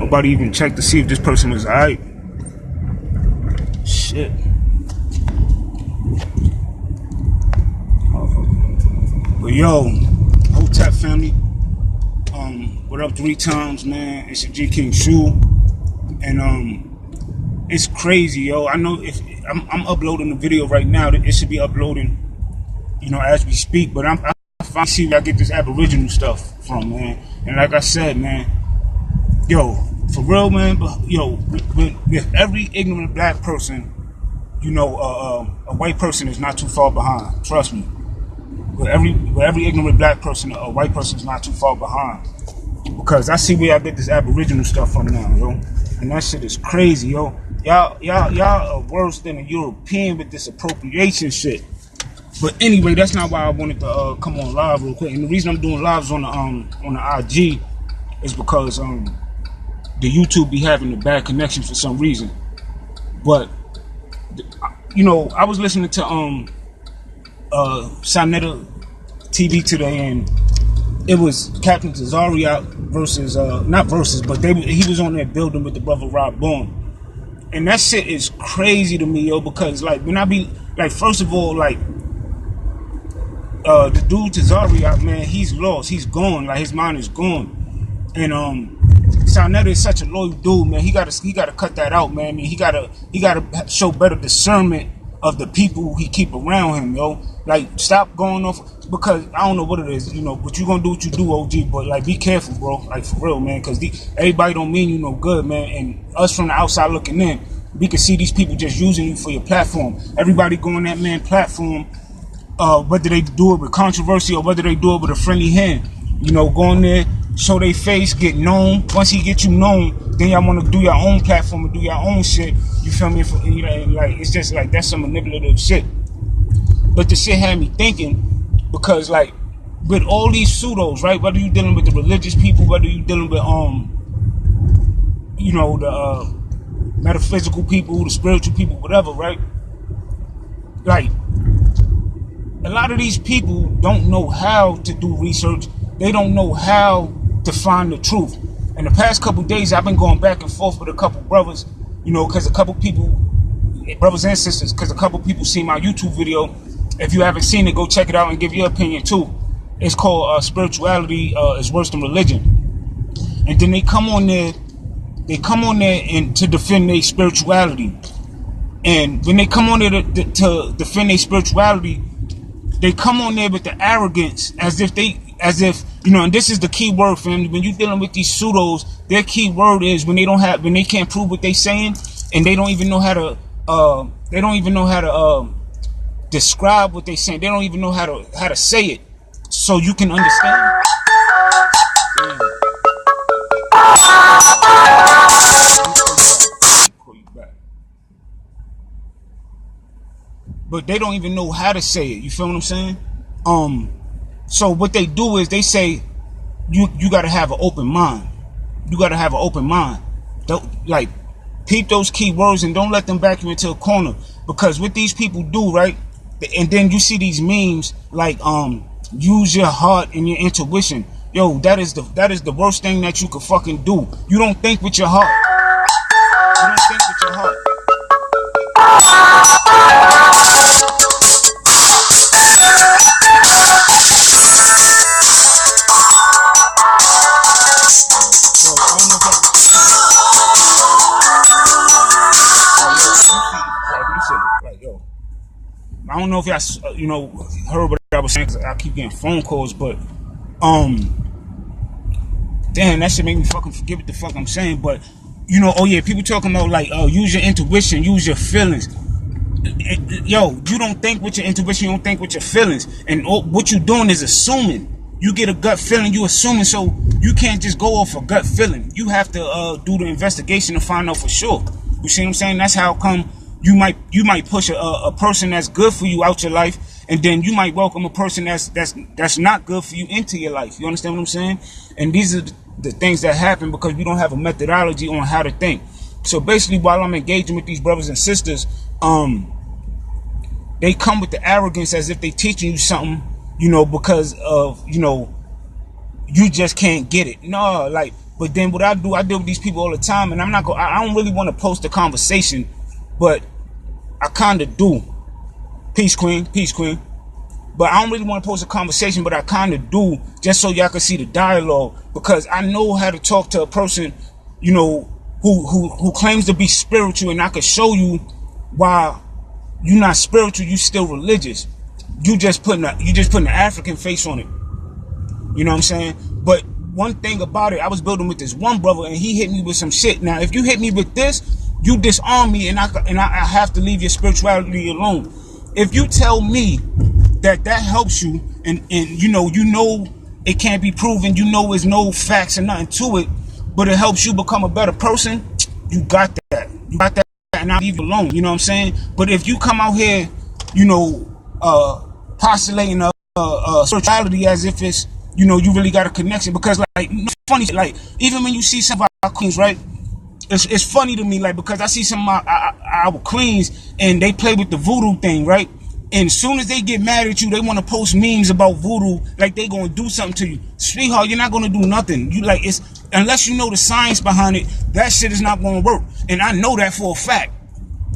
Nobody even checked to see if this person was alright. Shit. But yo, Hotep family, what up 3 times, man? It's your G King Shu, and it's crazy, yo. I know if I'm uploading the video right now, it should be uploading, as we speak. But I finally see where I get this Aboriginal stuff from, man. And like I said, man, yo, for real, man. Yo, with every ignorant black person, a white person is not too far behind. Trust me. With every ignorant black person, a white person is not too far behind. Because I see where I get this Aboriginal stuff from now, yo. And that shit is crazy, yo. Y'all are worse than a European with this appropriation shit. But anyway, that's not why I wanted to come on live real quick. And the reason I'm doing lives on the IG is because the YouTube be having a bad connection for some reason. But I was listening to Sanetta TV today, and it was Captain Tazariak versus not versus, but he was on there building with the brother Rob Bond, and that shit is crazy to me, yo. Because like when I be like, first of all, like the dude Tazariak, man, he's lost, he's gone, like his mind is gone, and Sanetta is such a loyal dude, man. He gotta cut that out, man. I mean, he gotta show better discernment of the people he keep around him, yo. Like, stop going off, because I don't know what it is, but you gonna do what you do, OG, but like, be careful, bro, like, for real, man, because everybody don't mean you no good, man, and us from the outside looking in, we can see these people just using you for your platform. Everybody go on that man platform, whether they do it with controversy or whether they do it with a friendly hand, go on there, show their face, get known. Once he get you known, then y'all want to do your own platform and do your own shit. You feel me? Like, it's just like, that's some manipulative shit. But the shit had me thinking, because like with all these pseudos, right? Whether you dealing with the religious people, whether you dealing with the metaphysical people, the spiritual people, whatever, right? Like, a lot of these people don't know how to do research. They don't know how to find the truth. In the past couple days, I've been going back and forth with a couple brothers, because a couple people, brothers and sisters, because a couple people see my YouTube video. If you haven't seen it, go check it out and give your opinion too. It's called Spirituality is Worse Than Religion. And then they come on there and to defend their spirituality. And when they come on there to defend their spirituality, they come on there with the arrogance as if, and this is the key word, family. When you're dealing with these pseudos, their key word is when they can't prove what they saying, and they don't even know how to, describe what they saying. They don't even know how to say it, so you can understand. But they don't even know how to say it. You feel what I'm saying? So what they do is they say you gotta have an open mind. You gotta have an open mind. Don't, like, peep those key words and don't let them back you into a corner. Because what these people do, right? And then you see these memes like use your heart and your intuition. Yo, that is the worst thing that you could fucking do. You don't think with your heart. You don't think with your heart. I don't know if y'all, heard what I was saying, because I keep getting phone calls, but, damn, that shit make me fucking forget what the fuck I'm saying. But, oh yeah, people talking about, like, use your intuition, use your feelings. Yo, you don't think with your intuition, you don't think with your feelings. And what you doing is assuming. You get a gut feeling, you assuming, so you can't just go off a gut feeling. You have to do the investigation to find out for sure. You see what I'm saying? That's how come you might push a person that's good for you out your life, and then you might welcome a person that's not good for you into your life. You understand what I'm saying? And these are the things that happen because we don't have a methodology on how to think. So basically, while I'm engaging with these brothers and sisters, they come with the arrogance as if they teaching you something, because of, you just can't get it. No, like, But then what I deal with these people all the time, and I don't really want to post a conversation, but I kind of do. Peace, Queen. Peace, Queen. But I don't really want to post a conversation, but I kind of do, just so y'all can see the dialogue, because I know how to talk to a person, you know, who claims to be spiritual, and I can show you why you're not spiritual, you still religious. You just putting the African face on it. You know what I'm saying? But one thing about it, I was building with this one brother, and he hit me with some shit. Now, if you hit me with this, you disarm me, and I have to leave your spirituality alone. If you tell me that helps you, and you know it can't be proven, you know there's no facts or nothing to it, but it helps you become a better person, you got that, and I'll leave you alone. You know what I'm saying? But if you come out here, you know, postulating a spirituality as if it's, you know, you really got a connection, because like funny, like even when you see some of our queens, right? It's funny to me, like, because I see some of our queens and they play with the voodoo thing, right? And as soon as they get mad at you, they want to post memes about voodoo, like they gonna do something to you. Sweetheart, you're not gonna do nothing. You like, it's unless you know the science behind it, that shit is not gonna work. And I know that for a fact.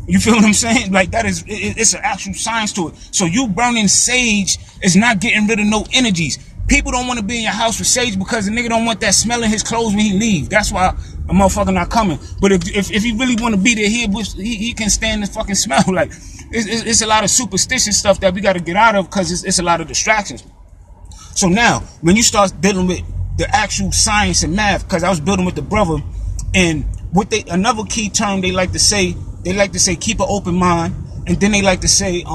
You feel what I'm saying? Like, that is, it's an actual science to it. So you burning sage is not getting rid of no energies. People don't want to be in your house with sage because the nigga don't want that smell in his clothes when he leave. That's why a motherfucker not coming. But if he really want to be there, he can stand the fucking smell. Like, it's a lot of superstition stuff that we got to get out of, because it's a lot of distractions. So now, when you start dealing with the actual science and math, because I was building with the brother, and another key term they like to say keep an open mind, and then they like to say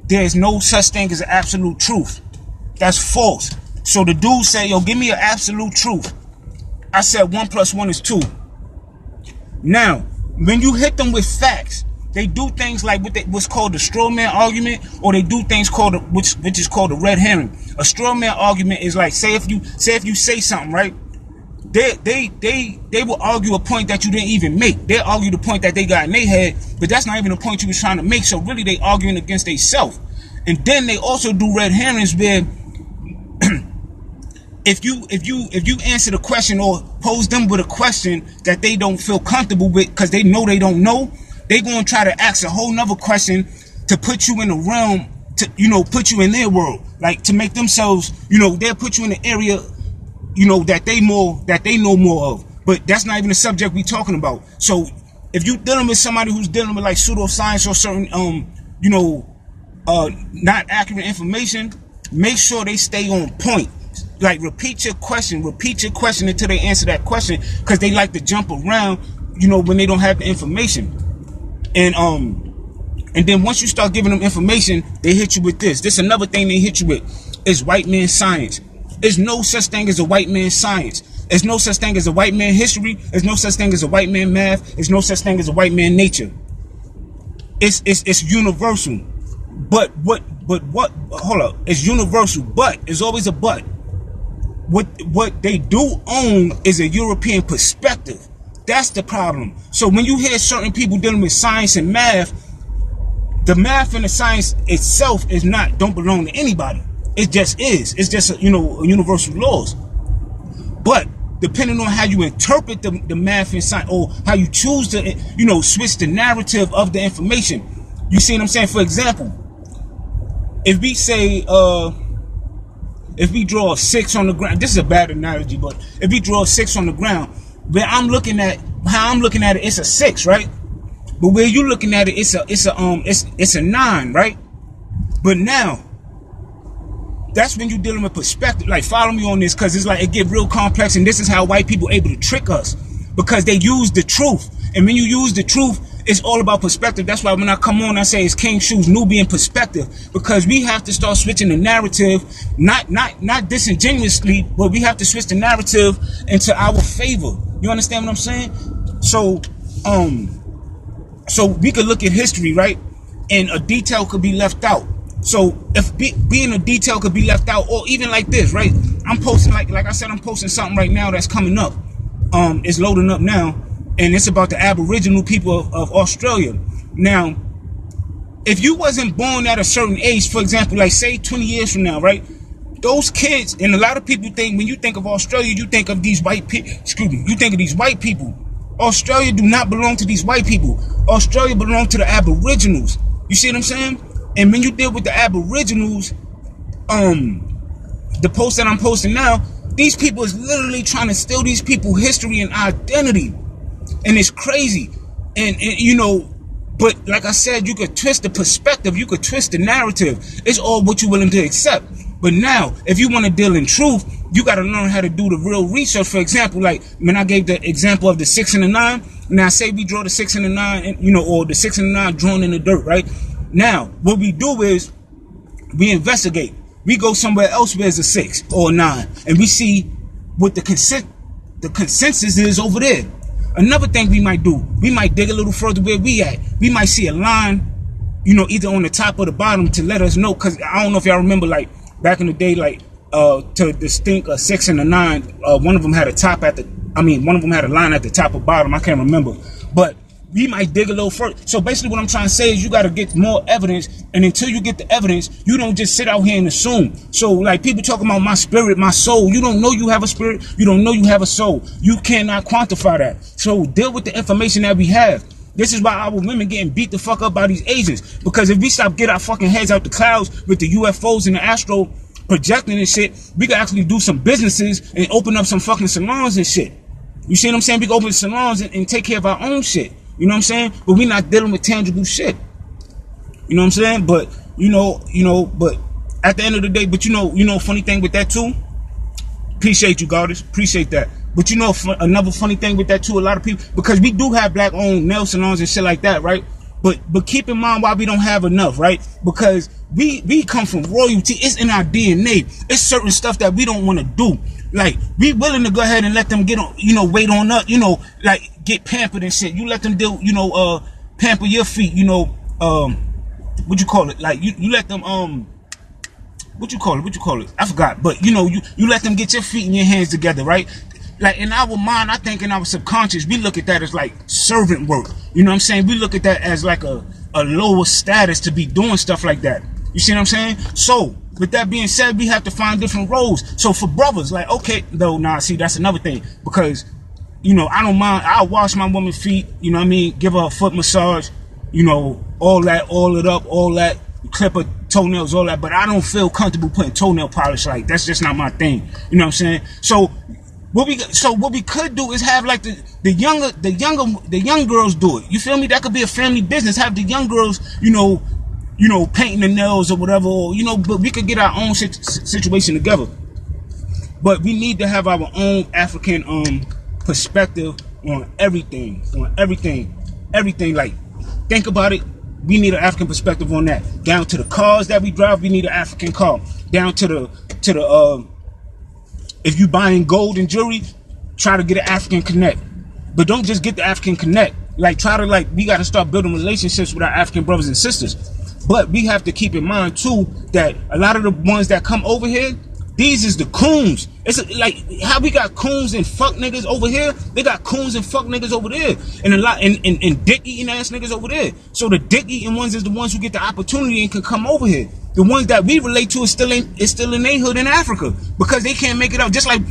there's no such thing as an absolute truth. That's false. So the dude say, yo, give me an absolute truth. I said 1 + 1 is 2. Now, when you hit them with facts, they do things like what's called the straw man argument, or they do things called which is called a red herring. A straw man argument is like, say if you say something, right? They will argue a point that you didn't even make. They argue the point that they got in their head, but that's not even the point you was trying to make. So really, they arguing against themselves. And then they also do red herrings where if you answer the question or pose them with a question that they don't feel comfortable with because they know they don't know, they gonna try to ask a whole nother question to put you in the realm, to, you know, put you in their world, like to make themselves, you know, they'll put you in the area, you know, that they know more of. But that's not even the subject we talking about. So if you dealing with somebody who's dealing with like pseudoscience or certain you know, not accurate information, make sure they stay on point. Like, repeat your question until they answer that question, because they like to jump around, you know, when they don't have the information. And then once you start giving them information, they hit you with this. This another thing they hit you with is white man science. There's no such thing as a white man science. There's no such thing as a white man history. There's no such thing as a white man math. There's no such thing as a white man nature. It's universal. But hold up. It's universal, but there's always a but. What they do own is a European perspective. That's the problem. So when you hear certain people dealing with science and math, the math and the science itself don't belong to anybody. It just is. It's just universal laws. But depending on how you interpret the math and science, or how you choose to, switch the narrative of the information. You see what I'm saying? For example, if we say, if we draw a 6 on the ground, this is a bad analogy, but if we draw a 6 on the ground, where I'm looking at it, it's a 6, right? But where you looking at it, it's a 9, right? But now, that's when you're dealing with perspective. Like, follow me on this, because it's like it get real complex, and this is how white people are able to trick us, because they use the truth. And when you use the truth, it's all about perspective. That's why when I come on, I say it's King Shoes Nubian perspective, because we have to start switching the narrative, not disingenuously, but we have to switch the narrative into our favor. You understand what I'm saying? So we could look at history, right? And a detail could be left out. So if being a detail could be left out, or even like this, right? I'm posting, like I said, I'm posting something right now that's coming up. It's loading up now, and it's about the Aboriginal people of Australia. Now, if you wasn't born at a certain age, for example, like say 20 years from now, right? those kids, and a lot of people think when you think of Australia, you think of these white people. Excuse me, you think of these white people. Australia do not belong to these white people. Australia belongs to the Aboriginals. You see what I'm saying? And when you deal with the Aboriginals, the post that I'm posting now, these people is literally trying to steal these people history and identity, and it's crazy. And you know, but like I said, you could twist the perspective, you could twist the narrative. It's all what you're willing to accept. But now, if you want to deal in truth, you got to learn how to do the real research. For example, like when I gave the example of the 6 and the 9, now say we draw the 6 and the 9, and, you know, or the 6 and the 9 drawn in the dirt, right? Now, what we do is we investigate. We go somewhere else where there's a 6 or a 9, and we see what the consensus is over there. Another thing we might do, we might dig a little further where we at. We might see a line, you know, either on the top or the bottom to let us know. Because I don't know if y'all remember, like, back in the day, like, to distinct a 6 and a 9, one of them had a top at the, one of them had a line at the top or bottom. I can't remember. But we might dig a little further. So basically what I'm trying to say is you got to get more evidence. And until you get the evidence, you don't just sit out here and assume. So like people talking about my spirit, my soul. You don't know you have a spirit. You don't know you have a soul. You cannot quantify that. So deal with the information that we have. This is why our women getting beat the fuck up by these Asians. Because if we stop get our fucking heads out the clouds with the UFOs and the astro projecting and shit, we can actually do some businesses and open up some fucking salons and shit. You see what I'm saying? We can open salons and take care of our own shit. You know what I'm saying? But we're not dealing with tangible shit. You know what I'm saying? But, but at the end of the day, but you know, funny thing with that too? Appreciate you, Goddess. Appreciate that. But you know, another funny thing with that too, a lot of people, because we do have black owned nail salons and shit like that, right? But keep in mind why we don't have enough, right? Because we come from royalty. It's in our DNA. It's certain stuff that we don't want to do. Like, we willing to go ahead and let them get on, wait on us, like get pampered and shit. You let them do, pamper your feet, what you call it? Like you let them what you call it? I forgot. But you let them get your feet and your hands together, right? Like in our mind, I think in our subconscious, we look at that as like servant work. You know what I'm saying? We look at that as like a lower status to be doing stuff like that. You see what I'm saying? So with that being said, we have to find different roles. So for brothers, like, okay, though, see, that's another thing. Because, I don't mind. I'll wash my woman's feet, give her a foot massage, all that, all it up, all that, clip her toenails, all that. But I don't feel comfortable putting toenail polish. Like, that's just not my thing. You know what I'm saying? So what we could do is have like the young girls do it. You feel me? That could be a family business. Have the young girls, painting the nails or whatever, or, but we could get our own situation together. But we need to have our own African perspective on everything. Like, think about it. We need an African perspective on that. Down to the cars that we drive, we need an African car. Down to the if you buying gold and jewelry, try to get an African connect. But don't just get the African connect. Like, we got to start building relationships with our African brothers and sisters. But we have to keep in mind too that a lot of the ones that come over here, these is the coons. It's like how we got coons and fuck niggas over here. They got coons and fuck niggas over there, and a lot and dick eating ass niggas over there. So the dick eating ones is the ones who get the opportunity and can come over here. The ones that we relate to is still in their hood in Africa because they can't make it out. Just like,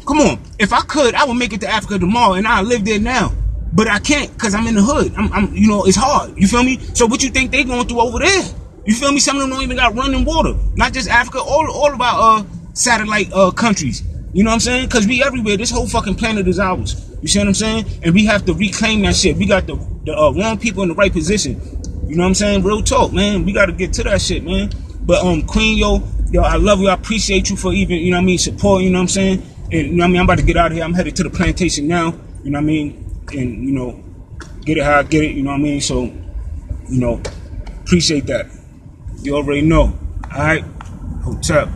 come on, if I could, I would make it to Africa tomorrow and I live there now. But I can't because I'm in the hood. I'm it's hard. You feel me? So what you think they going through over there? You feel me? Some of them don't even got running water. Not just Africa, all of our satellite countries. You know what I'm saying? Because we everywhere. This whole fucking planet is ours. You see what I'm saying? And we have to reclaim that shit. We got the wrong people in the right position. You know what I'm saying? Real talk, man. We got to get to that shit, man. But Queen, yo, I love you. I appreciate you for even, support. You know what I'm saying? And I'm about to get out of here. I'm headed to the plantation now. You know what I mean? And get it how I get it. You know what I mean? So, appreciate that. You already know. All right, hotel.